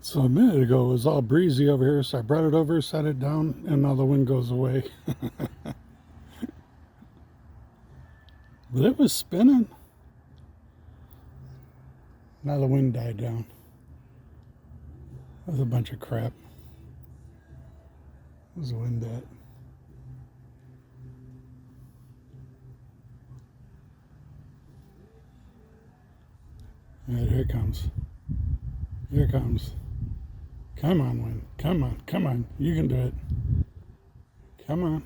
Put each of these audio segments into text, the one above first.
So a minute ago it was all breezy over here, so I brought it over, set it down, and now the wind goes away. But it was spinning. Now the wind died down. That was a bunch of crap. Where's the wind at? All right, here it comes. Here it comes. Come on, wind. Come on, come on. You can do it. Come on.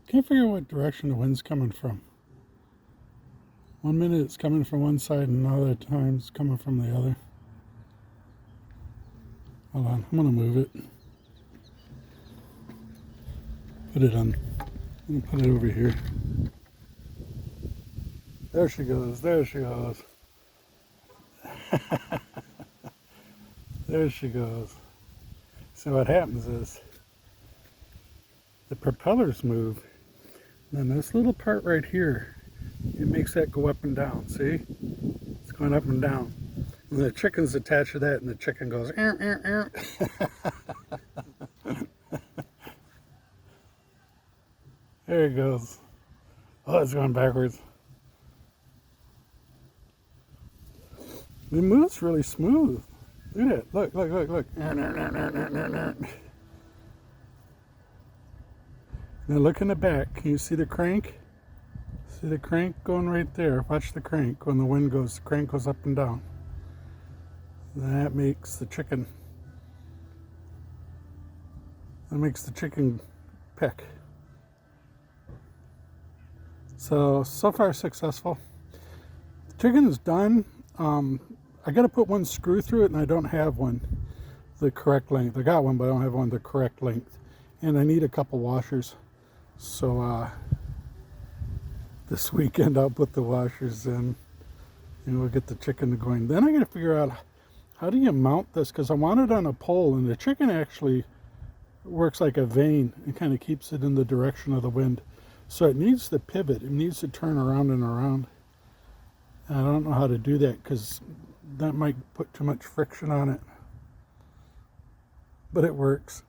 Can't figure out what direction the wind's coming from. One minute it's coming from one side and another time it's coming from the other. Hold on, I'm gonna move it. Put it on. I'm gonna put it over here. There she goes, there she goes. There she goes. So what happens is the propellers move, and then this little part right here, it makes that go up and down. See? It's going up and down. And the chicken's attached to that, and the chicken goes, "Ear, ear, ear." There it goes. Oh, it's going backwards. It moves really smooth. Look at it. Look, look, look, look. Now look in the back. Can you see the crank? See the crank going right there? Watch the crank. When the wind goes, the crank goes up and down. That makes the chicken. That makes the chicken peck. So far successful. The chicken is done. I got to put one screw through it, and I don't have one the correct length. I got one, but I don't have one the correct length. And I need a couple washers. So this weekend I'll put the washers in, and we'll get the chicken going. Then I got to figure out how do you mount this, because I want it on a pole, and the chicken actually works like a vane and kind of keeps it in the direction of the wind. So it needs to pivot. It needs to turn around and around. And I don't know how to do that because that might put too much friction on it. But it works.